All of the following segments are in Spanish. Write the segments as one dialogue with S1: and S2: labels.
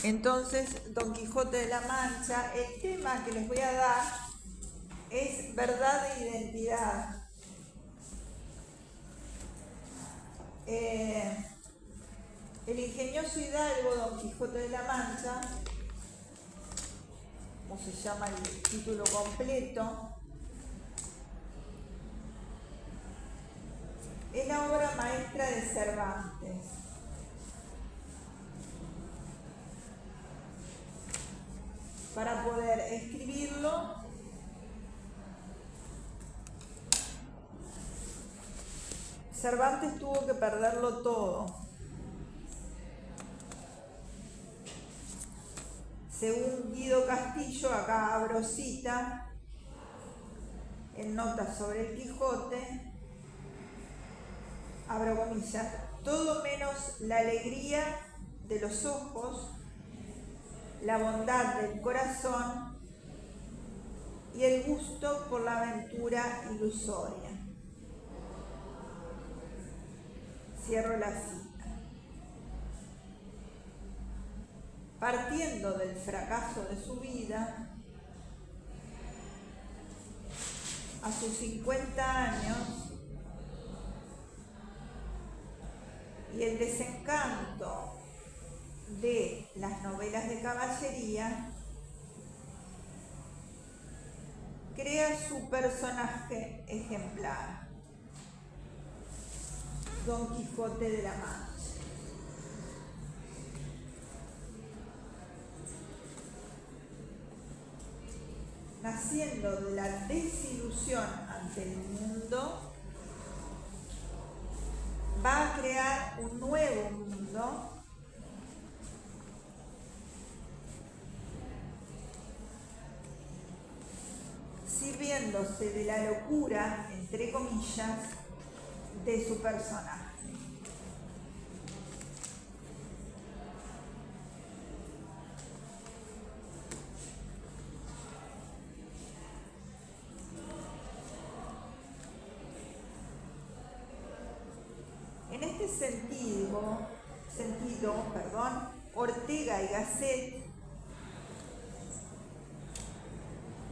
S1: Entonces, Don Quijote de la Mancha, el tema que les voy a dar es verdad e identidad. El ingenioso hidalgo Don Quijote de la Mancha, como se llama el título completo, es la obra maestra de Cervantes. Para poder escribirlo, Cervantes tuvo que perderlo todo. Según Guido Castillo, acá abro cita, en notas sobre el Quijote, abro comillas, todo menos la alegría de los ojos, la bondad del corazón y el gusto por la aventura ilusoria. Cierro la cita. Partiendo del fracaso de su vida, a sus 50 años, y el desencanto de las novelas de caballería, crea su personaje ejemplar, Don Quijote de la Mancha. Naciendo de la desilusión ante el mundo, va a crear un nuevo mundo sirviéndose de la locura, entre comillas, de su personaje. En este sentido, Ortega y Gasset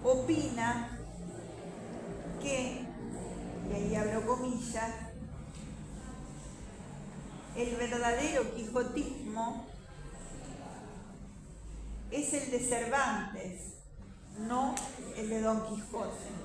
S1: opina que, y ahí abro comillas, el verdadero quijotismo es el de Cervantes, no el de Don Quijote.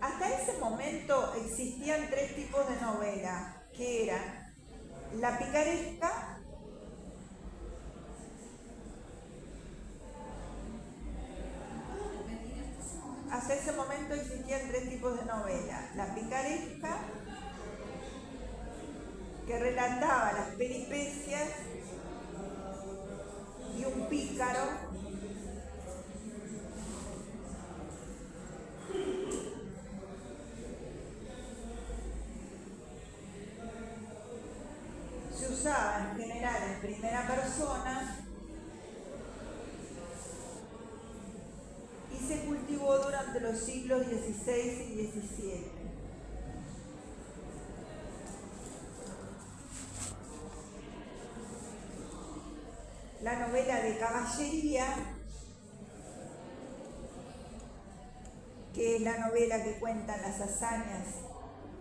S1: Hasta ese momento existían tres tipos de novela, que eran la picaresca, hasta ese momento existían tres tipos de novela, la picaresca, que relataba las peripecias, y un pícaro, se usaba en general en primera persona y se cultivó durante los siglos XVI y XVII. La novela de caballería, que es la novela que cuentan las hazañas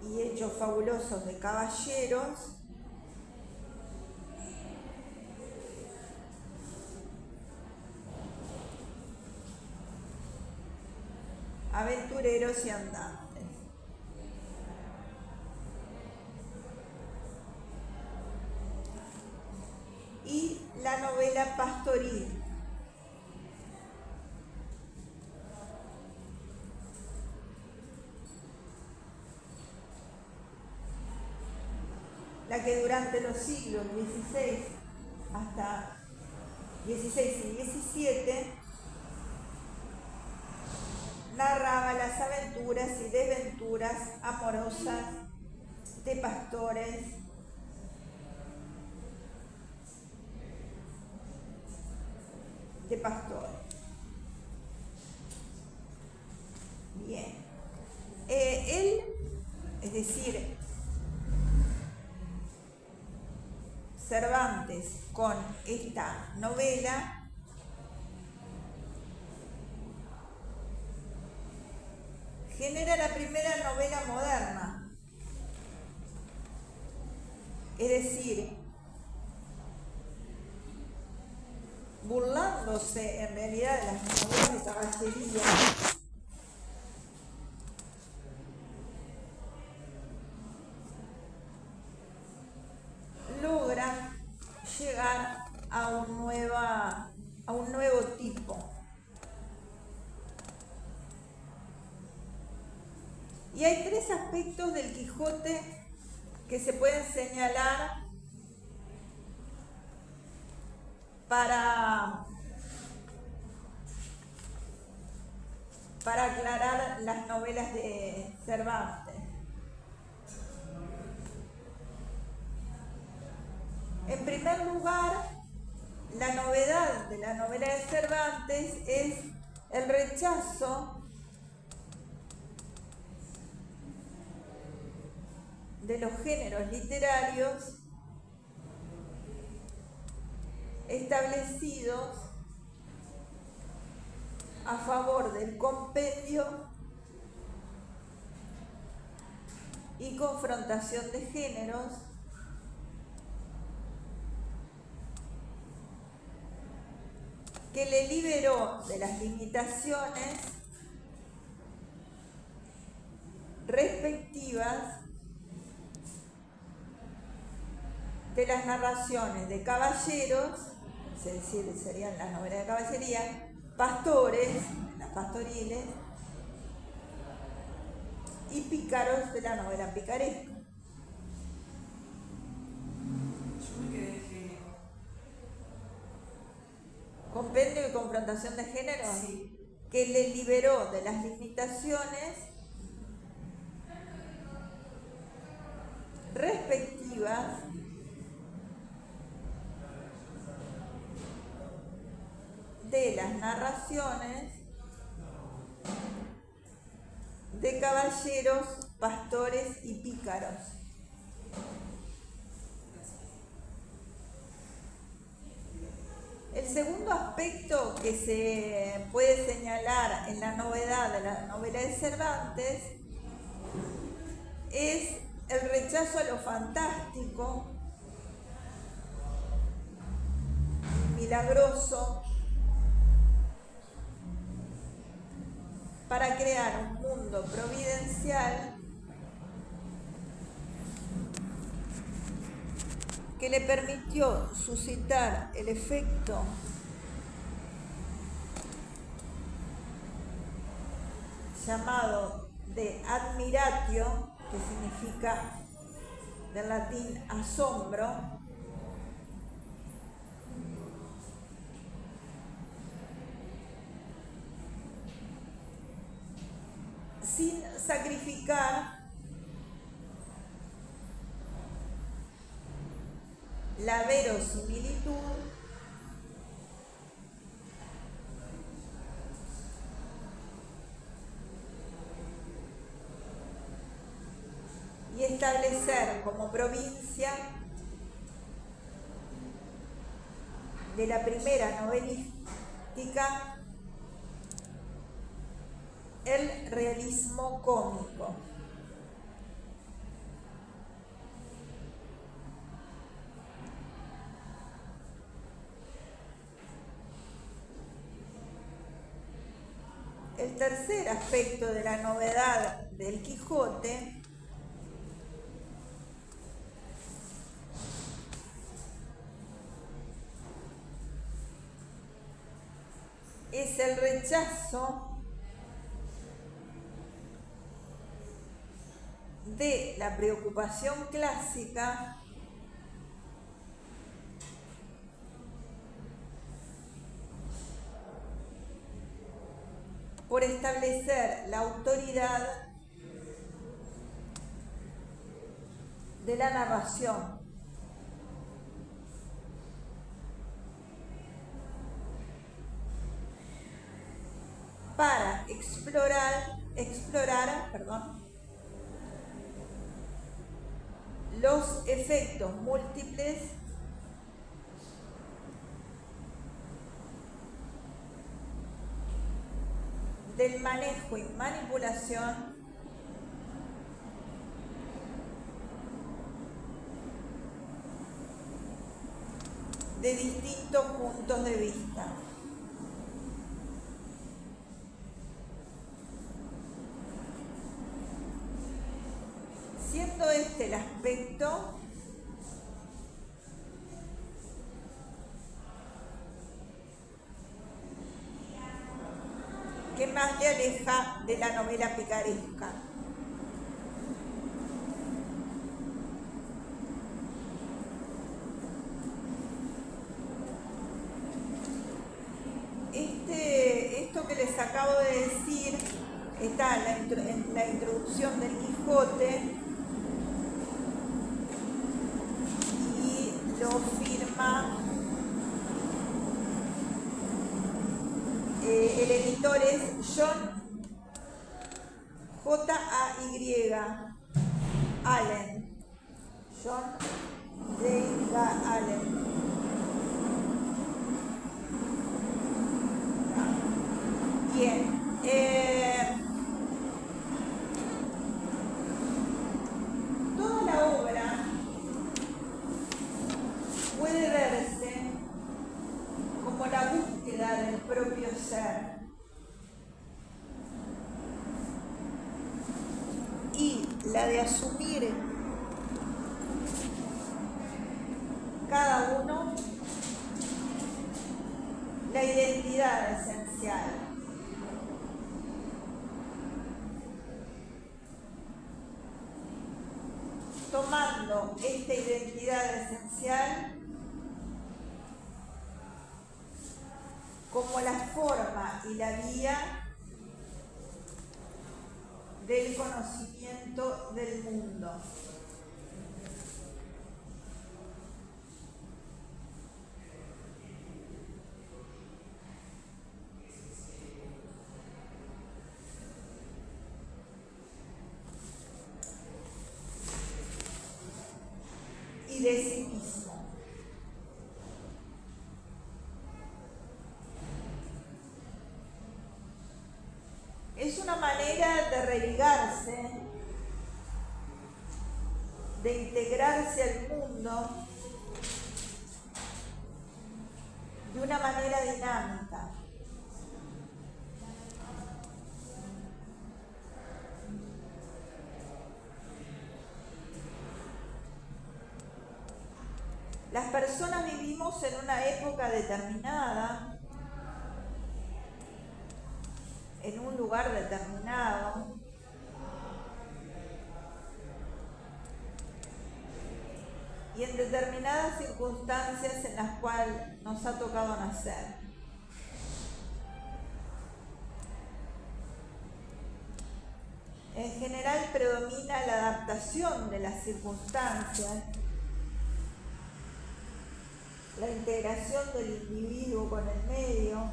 S1: y hechos fabulosos de caballeros, aventureros y andantes. Y la novela pastoril, la que durante los siglos XVI hasta XVI y XVII narraba las aventuras y desventuras amorosas de pastores de Pastor. Bien. Él, es decir, Cervantes, con esta novela, genera la primera novela moderna. Es decir, burlándose en realidad de las novelas de caballería, logra llegar a un nuevo tipo. Y hay tres aspectos del Quijote que se pueden señalar para aclarar las novelas de Cervantes. En primer lugar, la novedad de la novela de Cervantes es el rechazo de los géneros literarios establecidos a favor del compendio y confrontación de géneros que le liberó de las limitaciones respectivas de las narraciones de caballeros, es decir, serían las novelas de caballería, pastores, las pastoriles, y pícaros de la novela picaresca.
S2: Yo me quedé en género.
S1: Compendio y confrontación de género,
S2: Sí.
S1: que le liberó de las limitaciones respectivas de las narraciones de caballeros, pastores y pícaros. El segundo aspecto que se puede señalar en la novedad de la novela de Cervantes es el rechazo a lo fantástico, milagroso, para crear un mundo providencial que le permitió suscitar el efecto llamado de admiratio, que significa del latín asombro, sin sacrificar la verosimilitud y establecer como provincia de la primera novelística el realismo cómico. El tercer aspecto de la novedad del Quijote es el rechazo de la preocupación clásica por establecer la autoridad de la narración. para explorar los efectos múltiples del manejo y manipulación de distintos puntos de vista. Siendo este el aspecto que más le aleja de la novela picaresca. Esto que les acabo de decir está en la introducción del Quijote y lo firma el editor es John J.A.Y. Allen. John J.A. Allen. Bien. Toda la obra puede verse como la búsqueda del propio ser y la de asumir cada uno la identidad esencial. Tomando esta identidad esencial como la forma y la vía del conocimiento del mundo. Y de sí mismo. Es una manera de religarse, de integrarse al mundo de una manera dinámica. Las personas vivimos en una época determinada, en un lugar determinado, y en determinadas circunstancias en las cuales nos ha tocado nacer. En general predomina la adaptación de las circunstancias, la integración del individuo con el medio,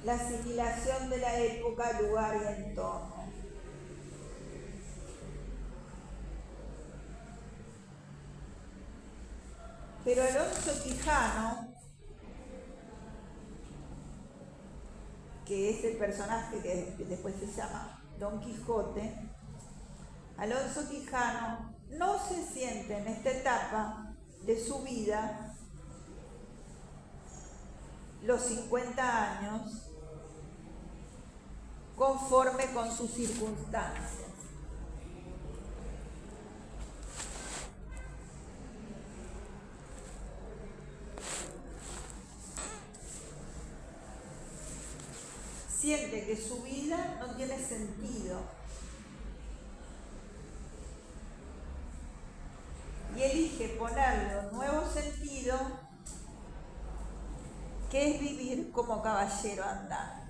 S1: la asimilación de la época, lugar y entorno. Pero Alonso Quijano, que es el personaje que después se llama Don Quijote, Alonso Quijano no se siente en esta etapa de su vida, los 50 años, conforme con sus circunstancias. Siente que su vida no tiene sentido y elige ponerle un nuevo sentido, que es vivir como caballero andante.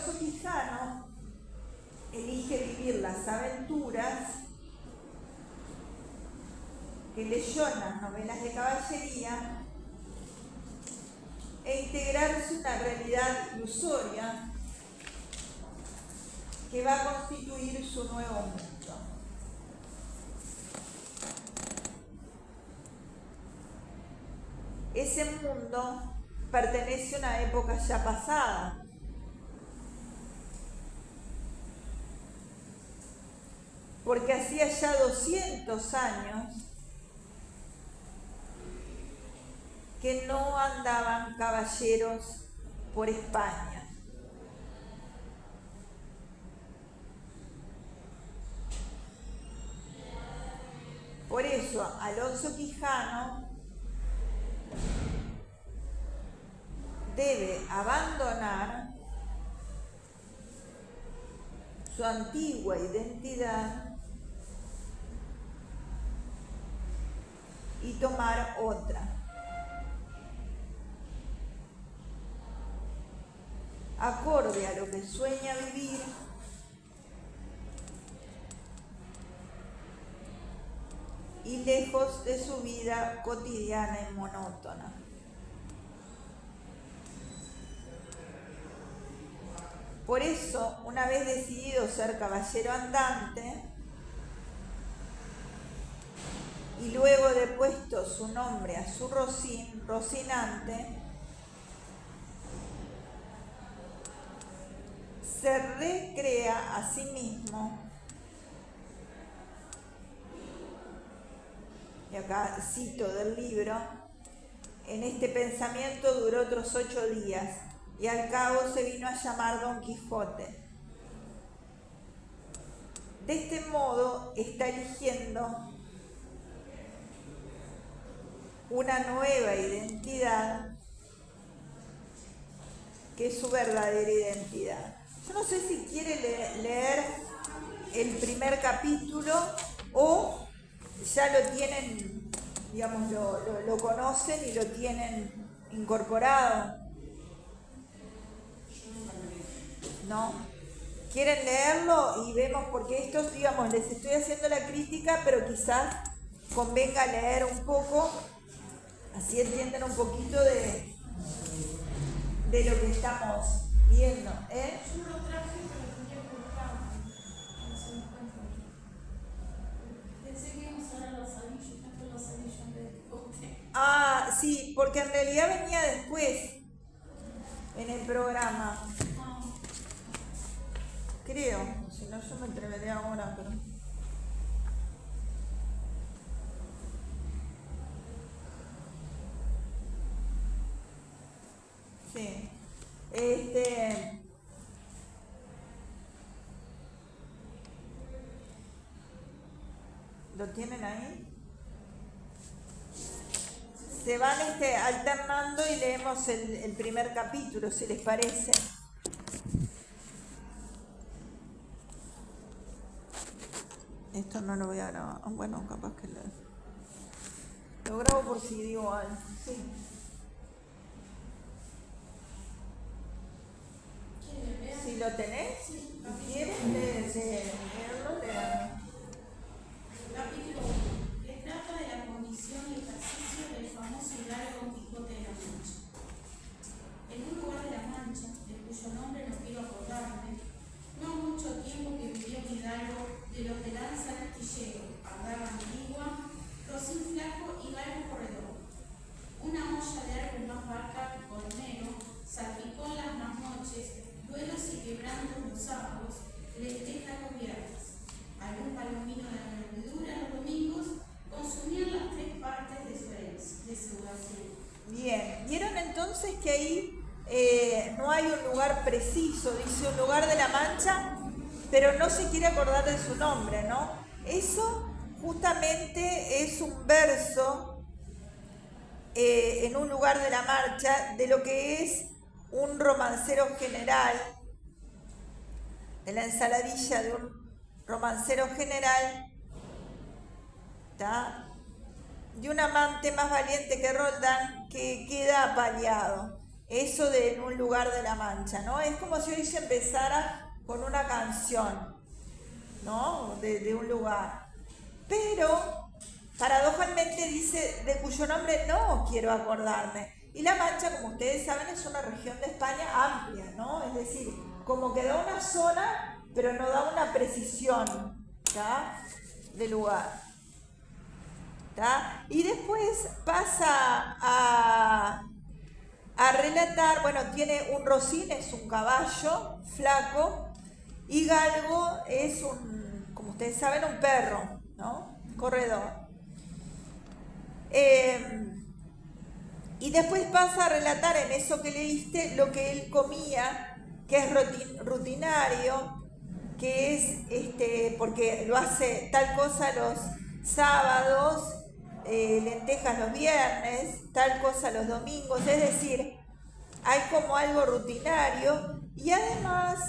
S1: Alonso Quijano elige vivir las aventuras que leyó en las novelas de caballería e integrarse una realidad ilusoria que va a constituir su nuevo mundo. Ese mundo pertenece a una época ya pasada. Porque hacía ya 200 años que no andaban caballeros por España. Por eso Alonso Quijano debe abandonar su antigua identidad y tomar otra. Acorde a lo que sueña vivir y lejos de su vida cotidiana y monótona. Por eso, una vez decidido ser caballero andante, y luego de puesto su nombre a su rocín, Rocinante, se recrea a sí mismo, y acá cito del libro, en este pensamiento duró otros 8 días, y al cabo se vino a llamar Don Quijote. De este modo está eligiendo una nueva identidad que es su verdadera identidad. Yo no sé si quiere leer el primer capítulo o ya lo tienen, digamos, lo conocen y lo tienen incorporado. ¿No? ¿Quieren leerlo? Y vemos, porque estos, digamos, les estoy haciendo la crítica, pero quizás convenga leer un poco, así entienden un poquito de lo que estamos viendo.
S3: Yo lo traje, pero tenía cortado. No se me encuentra. Pensé que íbamos a ver los anillos, tanto los anillos en vez de Quijote.
S1: Ah, sí, porque en realidad venía después en el programa. Creo, si no yo me atrevería ahora, pero... Sí. ¿Lo tienen ahí? Se van alternando y leemos el primer capítulo, si les parece. Esto no lo voy a grabar. Bueno, capaz que lo grabo por si digo algo. Sí. Si lo tenés, si quieren leerlo, leerlo.
S3: Capítulo 1. Que trata de la condición y ejercicio del famoso y largo Don Quijote de la Mancha. En un lugar de la Mancha, de cuyo nombre no quiero acordarme, no mucho tiempo que vivió un hidalgo de los de lanza en astillero, ardaba antigua, rocín flaco y galgo corredor. Una olla de árbol más vaca que colmero, salpicó en las más noches, duelos y quebrantos los sábados, lentejas cubiertas. Algún palomino de añadidura los domingos consumían las 3 partes de su oración.
S1: Bien, vieron entonces que ahí no hay un lugar preciso, dice un lugar de la Mancha, pero no se quiere acordar de su nombre, ¿no? Eso justamente es un verso en un lugar de la Mancha de lo que es un romancero general, de la ensaladilla de un romancero general, de un amante más valiente que Roldán, que queda apaleado. eso de En un lugar de la Mancha, ¿no? Es como si hoy se empezara con una canción, ¿no? De un lugar. Pero, paradójicamente dice, de cuyo nombre no quiero acordarme. Y La Mancha, como ustedes saben, es una región de España amplia, ¿no? Es decir, como que da una zona, pero no da una precisión, ¿tá? De lugar. ¿Tá? Y después pasa a relatar, bueno, tiene un rocín, es un caballo flaco, y galgo es como ustedes saben, un perro, ¿no? Corredor. Y después pasa a relatar en eso que leíste lo que él comía, que es rutinario, que es porque lo hace tal cosa los sábados, lentejas los viernes, tal cosa los domingos, es decir, hay como algo rutinario y además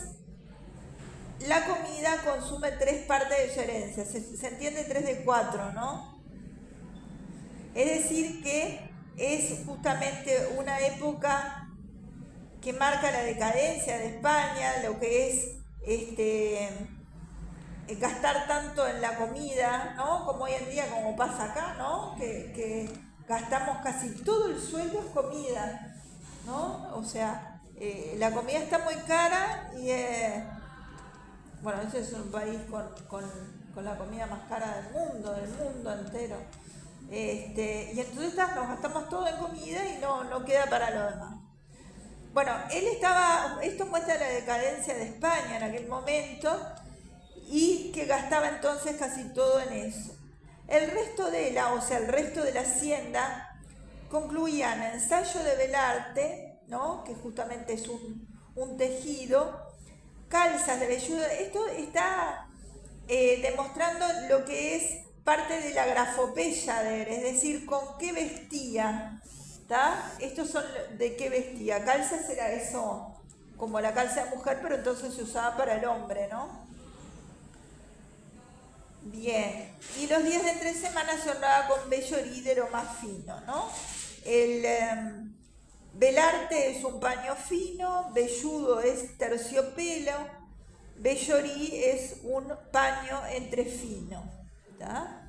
S1: la comida consume 3 partes de su herencia, se entiende 3 de 4, ¿no? Es decir que es justamente una época que marca la decadencia de España, lo que es gastar tanto en la comida, ¿no? Como hoy en día, como pasa acá, ¿no? Que gastamos casi todo el sueldo en comida, ¿no? O sea, la comida está muy cara y, bueno, ese es un país con la comida más cara del mundo entero. Y entonces nos gastamos todo en comida y no queda para lo demás. Bueno, esto muestra la decadencia de España en aquel momento y que gastaba entonces casi todo en eso. El resto de la hacienda concluían ensayo de velarte, ¿no? Que justamente es un tejido, calzas de velludo. Esto está demostrando lo que es parte de la grafopeya de él, es decir, con qué vestía, ¿está? Estos son de qué vestía. Calzas era eso, como la calza de mujer, pero entonces se usaba para el hombre, ¿no? Bien, y los días de entre semanas se honraba con vellorí de lo más fino, ¿no? El velarte es un paño fino, velludo es terciopelo, vellorí es un paño entre fino, ¿está?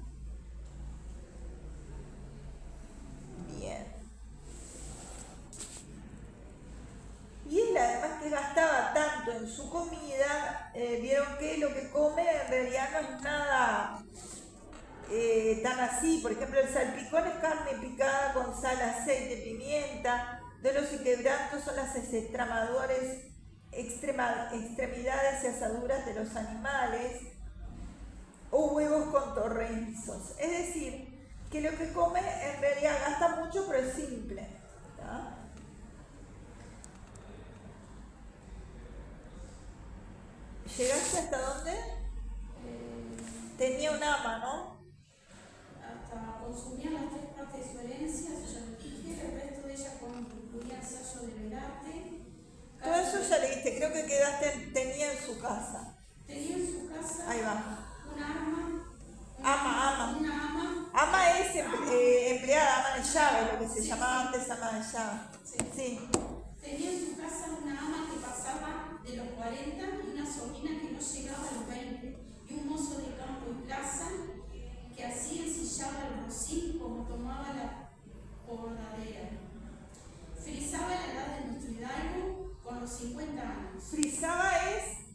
S1: Bien. Y él, además que gastaba tanto en su comida, vieron que lo que come en realidad no es nada tan así. Por ejemplo, el salpicón es carne picada con sal, aceite, pimienta. De los quebrantos son las extremidades y asaduras de los animales, o huevos con torrenzos. Es decir, que lo que come en realidad gasta mucho, pero es simple, ¿tá? ¿Llegaste hasta dónde? Tenía un ama, ¿no?
S3: Hasta consumía las 3 partes de su herencia, el resto de ella concluía ensayo de velarte.
S1: Todo eso ya leíste, creo que quedaste, tenía en su casa.
S3: Tenía en su casa
S1: Ahí va.
S3: una arma.
S1: Ama.
S3: Una ama.
S1: Ama es empleada, ama de llave, lo que se llamaba antes ama de llave. Sí.
S3: Tenía en su casa una ama que pasaba de los 40 y una sobrina que no llegaba a los 20 y un mozo de campo y plaza que así ensillaba el rocín como tomaba la bordadera. Frisaba la edad de nuestro hidalgo con los 50 años.
S1: Frisaba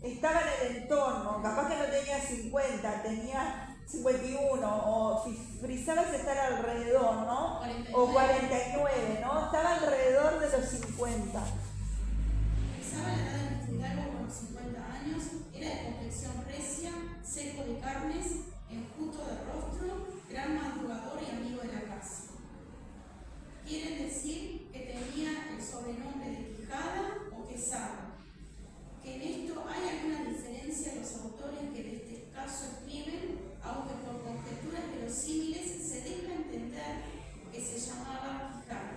S1: estaba en el entorno, capaz que no tenía 50, tenía 51, o frisaba es estar alrededor, ¿no?
S3: 49.
S1: O 49, ¿no? Estaba alrededor de los 50.
S3: Frisaba la edad de nuestro hidalgo con los 50 años, era de complexión recia, seco de carnes, enjuto de rostro, gran madrugador y amigo de la casa. Quieren decir que tenía el sobrenombre de Quijada o Quesada. Que en esto hay alguna diferencia en los autores que de este caso escriben, aunque por conjeturas verosímiles se deja entender que se llamaba Quijada.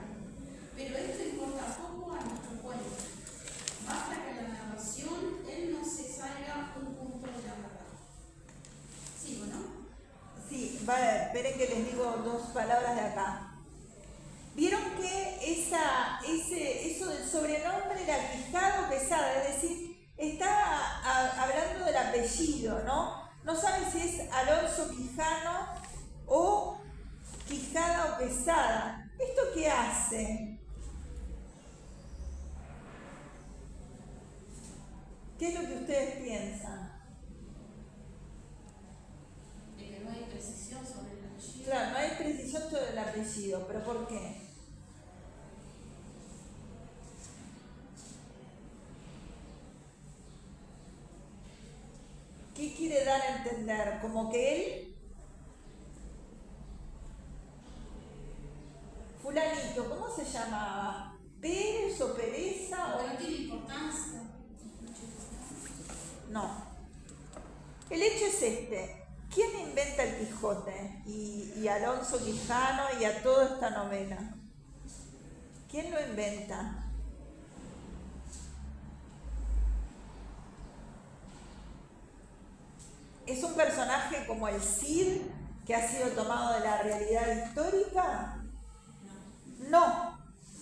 S3: Pero esto importa poco a nuestro cuento. Basta que en la narración él no se salga un punto de la verdad. ¿Sigo, no?
S1: Sí, vale, esperen que les digo 2 palabras de acá. Vieron que eso del está hablando del apellido, ¿no? No sabe si es Alonso Quijano o Quijada o Quesada. ¿Esto qué hace? ¿Qué es lo que ustedes piensan?
S3: De que no hay precisión sobre el apellido.
S1: Claro, no hay precisión sobre el apellido, pero ¿por qué? ¿Qué quiere dar a entender? Como que él, fulanito, ¿cómo se llamaba? ¿Pérez o Pereza?
S3: Pero no tiene importancia.
S1: No. El hecho es este. ¿Quién inventa el Quijote? Y Alonso Quijano y a toda esta novela. ¿Quién lo inventa? ¿Es un personaje como el Cid que ha sido tomado de la realidad histórica? No,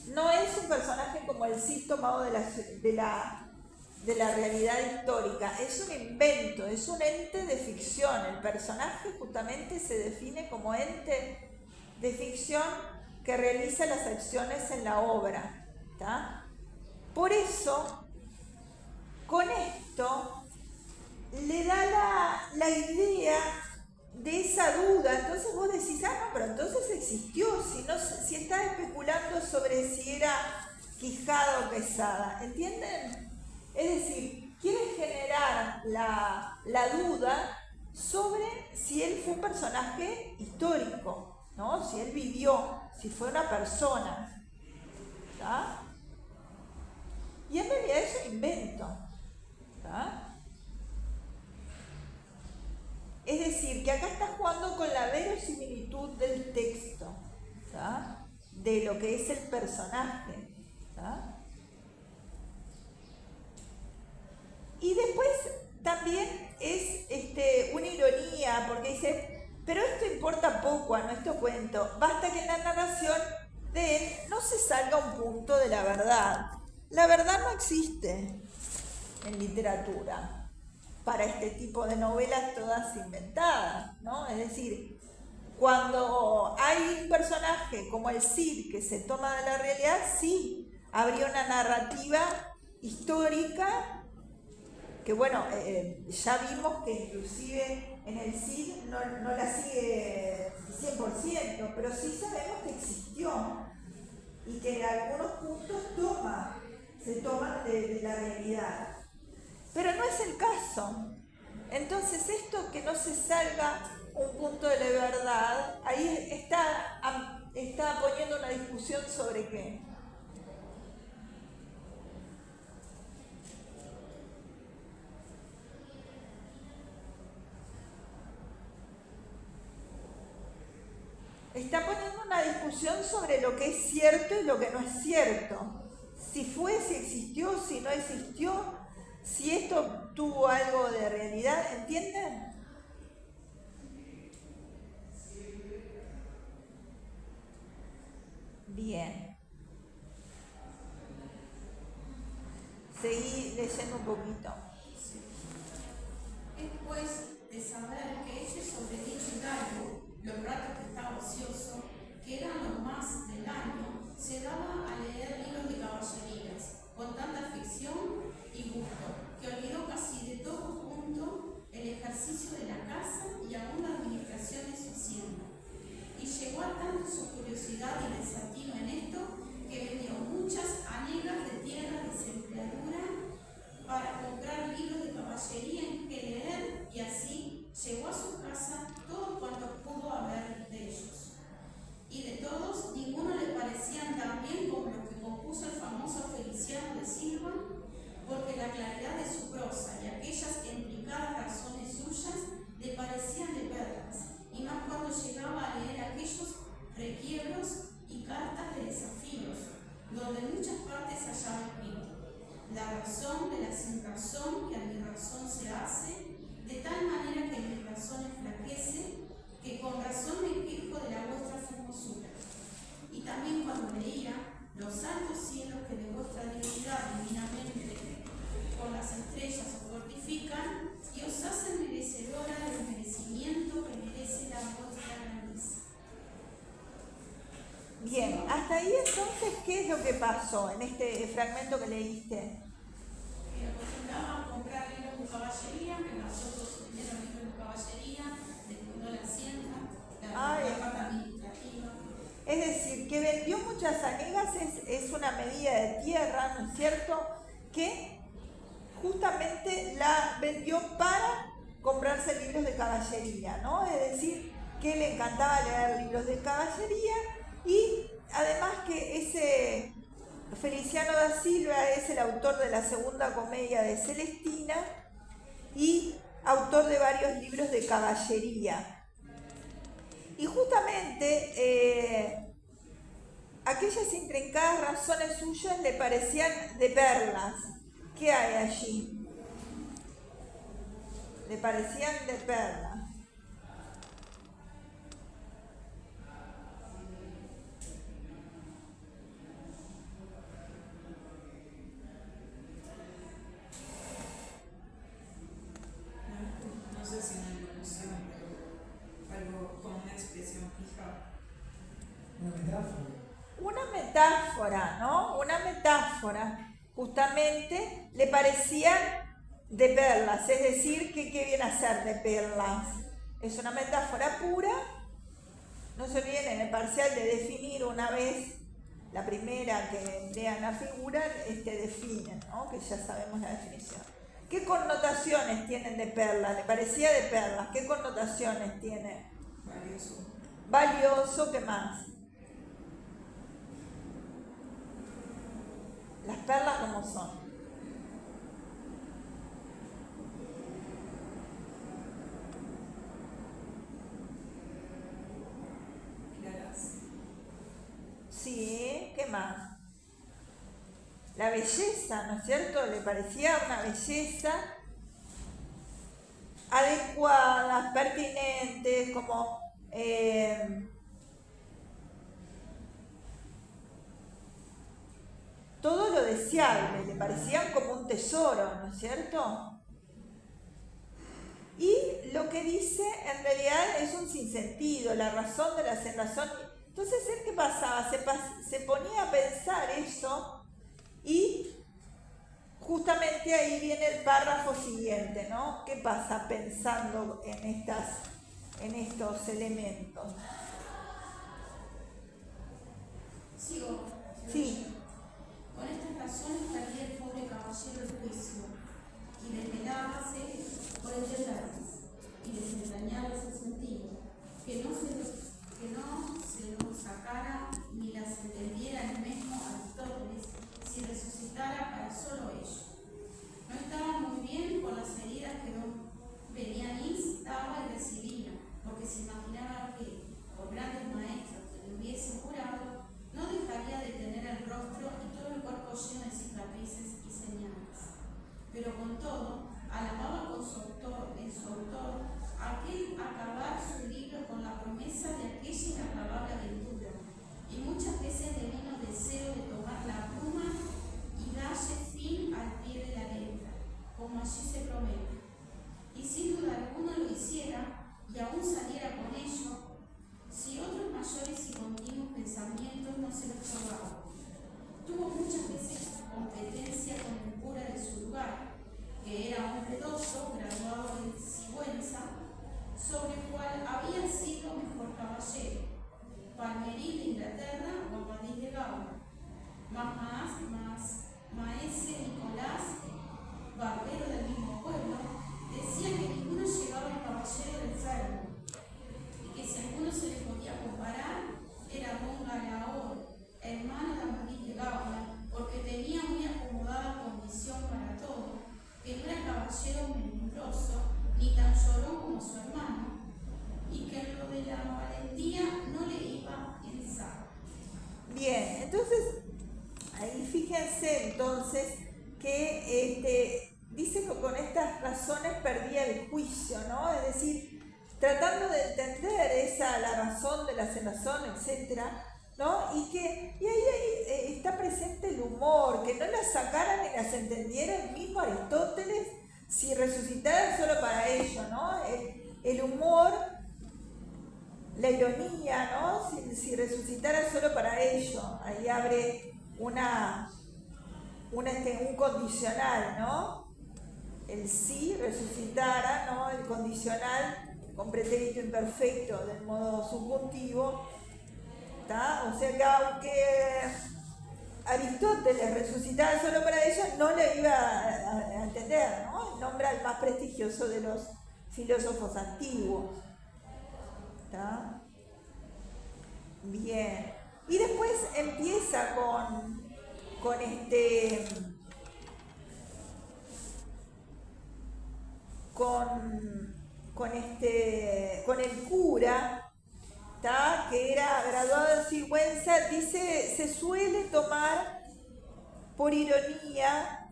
S1: no es un personaje como el Cid tomado de la realidad histórica. Es un invento, es un ente de ficción. El personaje justamente se define como ente de ficción que realiza las acciones en la obra. ¿Tá? Por eso, con esto le da la idea de esa duda. Entonces vos decís, no, pero entonces existió, si está especulando sobre si era Quijada o Quesada, ¿entienden? Es decir, quiere generar la duda sobre si él fue un personaje histórico, ¿no? Si él vivió, si fue una persona, ¿tá? Y en realidad es un invento, ¿tá? Es decir, que acá está jugando con la verosimilitud del texto, ¿tá? De lo que es el personaje, ¿tá? Y después también es una ironía, porque dice, pero esto importa poco a nuestro cuento, basta que en la narración de él no se salga un punto de la verdad. La verdad no existe en literatura para este tipo de novelas todas inventadas, ¿no? Es decir, cuando hay un personaje como el Cid que se toma de la realidad, sí, habría una narrativa histórica que, bueno, ya vimos que inclusive en el Cid no la sigue 100%, pero sí sabemos que existió y que en algunos puntos se toman de la realidad. Pero no es el caso. Entonces esto que no se salga un punto de la verdad, ahí está poniendo una discusión sobre qué. Está poniendo una discusión sobre lo que es cierto y lo que no es cierto. Si fue, si existió, si no existió, si esto tuvo algo de realidad, ¿entienden? Bien. Seguí leyendo un poquito.
S3: Es pues de saber que ese sobre dicho gallo, los ratos que estaba ocioso, que eran los más del año, se daba a leer libros de caballerías, con tanta ficción y gusto, que olvidó casi de todo punto el ejercicio de la casa y aún la administración de su hacienda. Y llegó a tanto su curiosidad y desatino en esto, que vendió muchas hanegas de tierra de sembradura para comprar libros de caballería en que leer, y así llegó a su casa todo cuanto pudo haber de ellos. Y de todos, ninguno le parecían tan bien como los que compuso el famoso Feliciano de Silva, porque la claridad de su prosa y aquellas implicadas razones suyas le parecían de perlas, y más cuando llegaba a leer aquellos requiebros y cartas de desafíos, donde en muchas partes hallaba escrito: la razón de la sinrazón que a mi razón se hace, de tal manera que mi razón enflaquece, que con razón me quejo de la vuestra formosura. Y también cuando leía los altos cielos que de vuestra divinidad divinamente, con las estrellas
S1: pasó en este fragmento que leíste?
S3: Que acostumbraban a comprar libros de caballería, que nosotros primero libros de caballería, después no la hacienda, la parte administrativa.
S1: Es decir, que vendió muchas hanegas es una medida de tierra, ¿no es cierto? Que justamente la vendió para comprarse libros de caballería, ¿no? Es decir, que le encantaba leer libros de caballería y además que ese Feliciano da Silva es el autor de la segunda comedia de Celestina y autor de varios libros de caballería. Y justamente aquellas intrincadas razones suyas le parecían de perlas. ¿Qué hay allí? Le parecían de perlas.
S2: No sé si una evolución, pero algo con una expresión fija.
S4: Una metáfora.
S1: Una metáfora, ¿no? Una metáfora. Justamente le parecían de perlas, es decir, que ¿qué viene a ser de perlas? Es una metáfora pura. No se olviden en el parcial de definir una vez, la primera que lean la figura, definen, ¿no? Que ya sabemos la definición. ¿Qué connotaciones tienen de perlas? Le parecía de perlas. ¿Qué connotaciones tiene?
S2: Valioso.
S1: Valioso, ¿qué más? Las perlas, ¿cómo son?
S2: Claras.
S1: Sí, ¿qué más? La belleza, ¿no es cierto? Le parecía una belleza adecuada, pertinente, como todo lo deseable, le parecían como un tesoro, ¿no es cierto? Y lo que dice en realidad es un sinsentido, la razón de la sinrazón. Entonces, ¿qué pasaba? Se ponía a pensar eso y justamente ahí viene el párrafo siguiente, ¿no? ¿Qué pasa pensando en estos elementos?
S3: Sigo.
S1: Sí.
S3: Con estas razones perdía el pobre caballero el juicio, y desvelábase por entenderlas, y desentrañarlas el sentido, que no se lo sacara ni las entendiera el mismo Aristóteles, si resucitara para solo ello. No estaba muy bien con las heridas que don Belianís daba y recibía, porque se imaginaba que, por grandes maestros que le hubiesen curado, no dejaría de tener el rostro y todo el cuerpo lleno de cicatrices y señales. Pero con todo, alababa con en su autor aquel acabar su libro con la promesa de aquella inacabable aventura, y muchas veces le vino deseo de tomar la pluma y darle fin al pie de la letra, como allí se promete. Y sin duda alguna lo hiciera, y aún saliera con ello, si otros mayores y continuos pensamientos no se lo probaban. Tuvo muchas veces competencia con el cura de su lugar, que era un pedoso graduado en Sigüenza, sobre el cual había sido mejor caballero, Palmerín de Inglaterra o Amadís de Gaula, maese Nicolás, barbero del mismo pueblo, decía que ninguno llegaba al caballero del Fermo, y que si alguno se le podía comparar, era don Galaor, hermano de Amadís de Gaula, porque tenía muy acomodada condición para todo, que no era caballero membroso, ni tan llorón como su hermano, y que en lo de la valentía no le iba en saco.
S1: Bien, entonces, ahí fíjense entonces que dice que con estas razones perdía el juicio, ¿no? Es decir, tratando de entender la razón de la cerrazón, etcétera, ¿no? Y ahí está presente el humor, que no las sacaran y las entendiera el mismo Aristóteles si resucitaran solo para ello, ¿no? El humor, la ironía, ¿no? Si resucitara solo para ello. Ahí abre un condicional, ¿no? El si resucitara, ¿no? El condicional con pretérito imperfecto del modo subjuntivo, ¿tá? O sea que aunque Aristóteles resucitara solo para ellos, no le iba a entender, ¿no? Nombra el más prestigioso de los filósofos antiguos, ¿tá? Bien. Y después empieza con el cura, ¿tá? Que era graduado en Sigüenza. Dice, se suele tomar por ironía,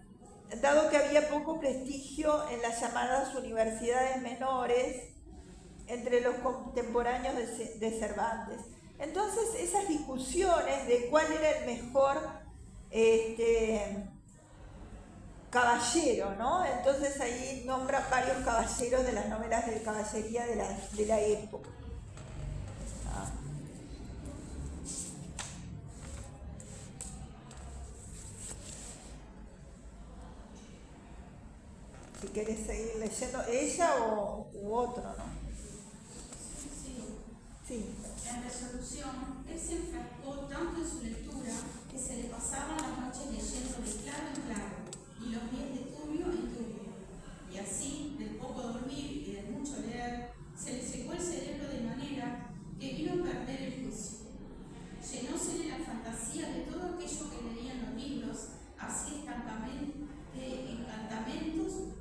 S1: dado que había poco prestigio en las llamadas universidades menores entre los contemporáneos de Cervantes. Entonces, esas discusiones de cuál era el mejor caballero, ¿no? Entonces ahí nombran varios caballeros de las novelas de caballería de la época. ¿Ah? Si querés seguir leyendo, ella u otro, ¿no? Sí.
S3: En resolución, él se enfrascó tanto en su lectura que se le pasaban las noches leyendo de claro en claro y los días de turbio en turbio. Y así, del poco dormir y del mucho leer, se le secó el cerebro de manera que vino a perder el juicio. Llenósele la fantasía de todo aquello que leía en los libros, así encantamentos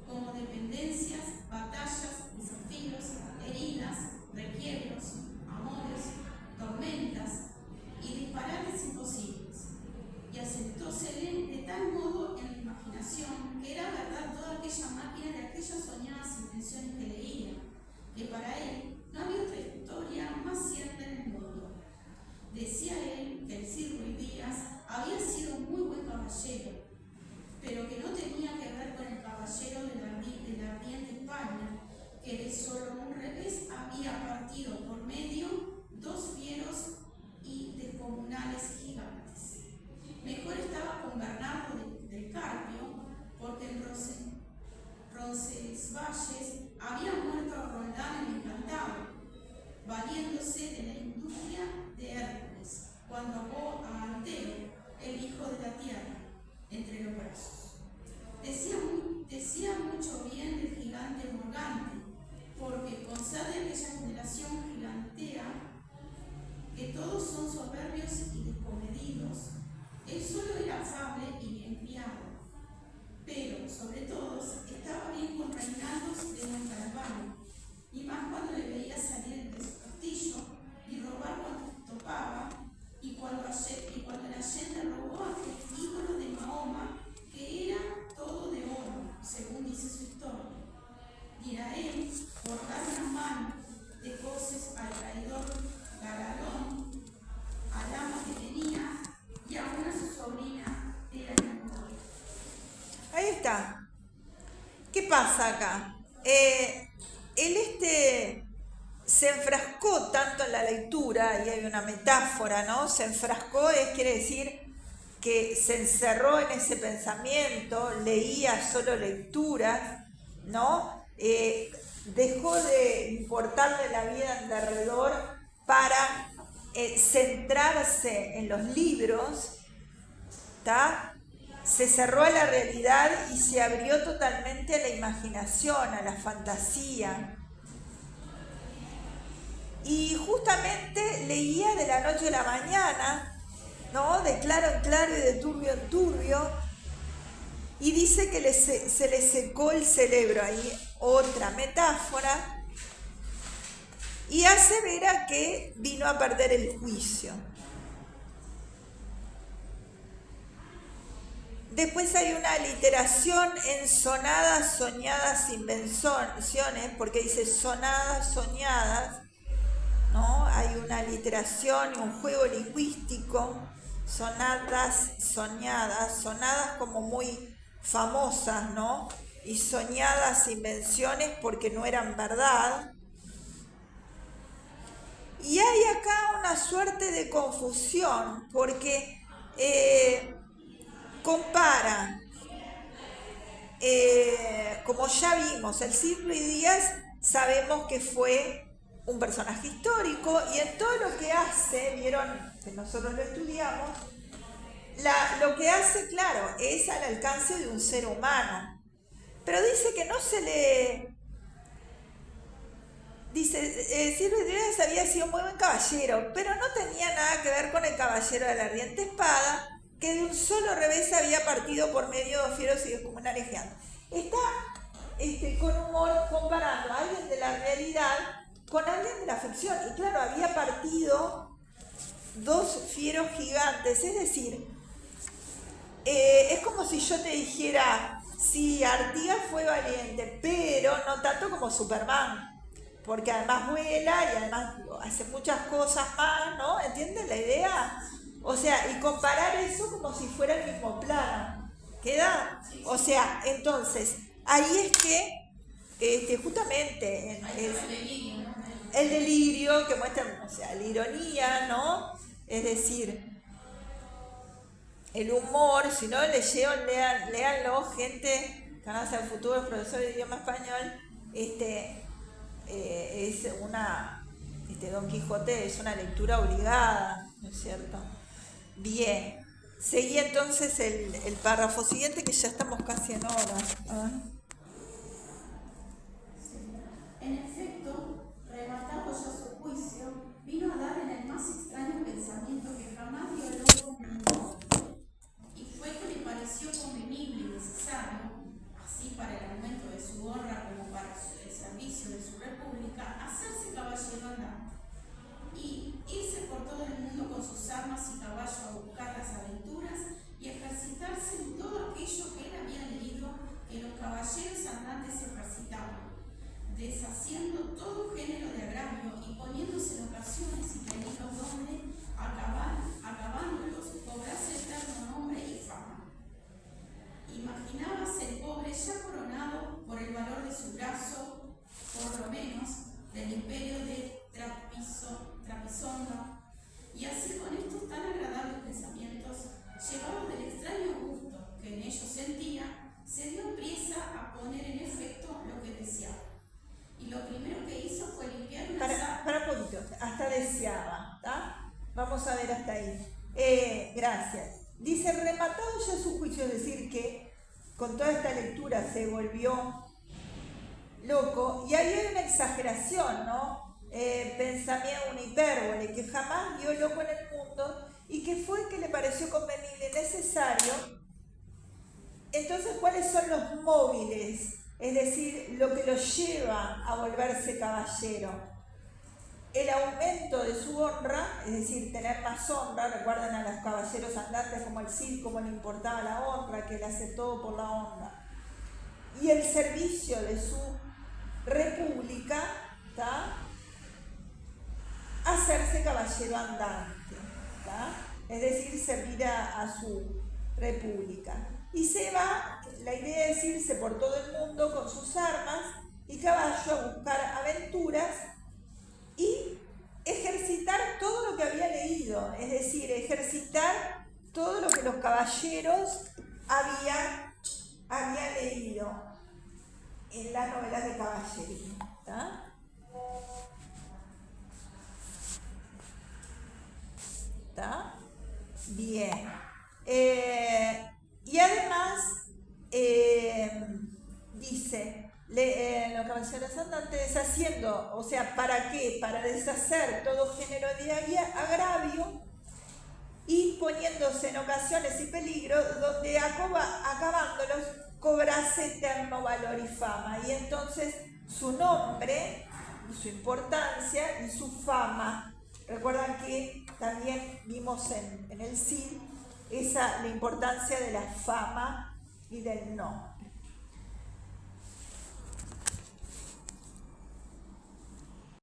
S3: como dependencias, batallas, desafíos, heridas, requiebros, amores, tormentas y disparates imposibles. Y asentósele de tal modo en la imaginación que era verdad toda aquella máquina de aquellas soñadas intenciones que leía, que para él no había otra historia más cierta en el mundo. Decía él que el Cid Ruy Díaz había sido un muy buen caballero, pero que no tenía que ver con el caballero de la ardiente España, que de solo un revés había partido por medio dos fieros y descomunales gigantes. Mejor estaba con Bernardo del Carpio, porque en Roncesvalles había muerto a Roldán el Encantado, valiéndose de la industria de Hércules, cuando ahogó a Anteo, el hijo de la tierra, entre los brazos. Decía mucho bien del gigante Morgante, porque con ser de aquella generación gigantea, que todos son soberbios y descomedidos, él solo era afable y bien criado, pero sobre todos estaba bien con Reinaldos de Montalbán, y más cuando le veía salir de su castillo y robar cuanto topaba, y cuando el Allende robó a aquel ídolo de Mahoma, que era todo de oro, según dice su historia. Dirá él, por dar una mano de coces al traidor Galalón, al ama que tenía, y aún a su sobrina era enamorada.
S1: Ahí está. ¿Qué pasa acá? Él se enfrascó tanto en la lectura, y hay una metáfora, ¿no? Se enfrascó, quiere decir que se encerró en ese pensamiento, leía solo lecturas, ¿no? Dejó de importarle la vida en derredor para centrarse en los libros, ¿tá? Se cerró a la realidad y se abrió totalmente a la imaginación, a la fantasía. Y justamente leía de la noche a la mañana, ¿no? De claro en claro y de turbio en turbio, y dice que se le secó el cerebro. Ahí otra metáfora, y asevera que vino a perder el juicio. Después hay una aliteración en sonadas, soñadas, invenciones, porque dice sonadas, soñadas, ¿no? Hay una aliteración y un juego lingüístico, sonadas, soñadas como muy famosas, ¿no? Y soñadas invenciones porque no eran verdad. Y hay acá una suerte de confusión, porque compara, como ya vimos, el Cid Ruiz Díaz sabemos que fue un personaje histórico y en todo lo que hace, vieron que nosotros lo estudiamos, lo que hace, claro, es al alcance de un ser humano. Pero dice que no se le... Dice, Cid Ruiz Díaz había sido un muy buen caballero, pero no tenía nada que ver con el caballero de la ardiente espada, que de un solo revés había partido por medio de fieros y descomunales gigantes. Está con humor comparando a alguien de la realidad con alguien de la ficción. Y claro, había partido 2 fieros gigantes, es decir, es como si yo te dijera, sí, Artigas fue valiente, pero no tanto como Superman, porque además vuela y además hace muchas cosas más, ¿no? ¿Entienden la idea? O sea, y comparar eso como si fuera el mismo plano. ¿Queda? O sea, entonces, ahí es que justamente el delirio que muestra, o sea, la ironía, ¿no? Es decir, el humor, si no leyeron, léanlo, gente que van a ser futuros profesores de idioma español, es una, Don Quijote es una lectura obligada, ¿no es cierto? Bien, seguí entonces el párrafo siguiente, que ya estamos casi en horas.
S3: En efecto, rematado ya su juicio, vino a dar en el más extraño pensamiento que jamás dio loco en el mundo, y fue que le pareció convenible y necesario, así para el aumento de su honra como para el servicio de su república, hacerse caballero andante y irse por todo el mundo con sus armas y caballo a buscar las aventuras y ejercitarse en todo aquello que él había leído que los caballeros andantes se ejercitaban, deshaciendo todo género de agravio y poniéndose en ocasiones y peligros donde, acabándolos, cobrase eterno nombre y fama. Imaginábase el pobre ya coronado por el valor de su brazo, por lo menos, del imperio de Trapisonda, y así con estos tan agradables pensamientos, llevados del extraño gusto que en ellos sentía, se dio priesa a poner en efecto lo que deseaba. Y lo primero que hizo fue limpiar una
S1: Para un poquito, hasta deseaba, ¿está? Vamos a ver hasta ahí. Gracias. Dice, rematado ya su juicio, es decir, que con toda esta lectura se volvió loco, y ahí hay una exageración, ¿no? Pensamiento, una hipérbole, que jamás vio loco en el mundo y que fue que le pareció convenible y necesario. Entonces, ¿cuáles son los móviles? Es decir, lo que lo lleva a volverse caballero. El aumento de su honra, es decir, tener más honra. Recuerden a los caballeros andantes como el Cid, cómo le importaba la honra, que él hace todo por la honra. Y el servicio de su república, ¿tá? Hacerse caballero andante, ¿tá? Es decir, servir a su república. Y se va, la idea es irse por todo el mundo con sus armas y caballo a buscar aventuras y ejercitar todo lo que había leído, es decir, ejercitar todo lo que los caballeros habían leído en las novelas de caballería. ¿Tá? ¿Tá? Bien. Y además, dice, los caballeros andantes deshaciendo, o sea, ¿para qué? Para deshacer todo género de agravio y poniéndose en ocasiones y peligros donde acabándolos cobrase eterno valor y fama. Y entonces su nombre y su importancia y su fama. Recuerdan que también vimos en el Cid la importancia de la fama y del nombre.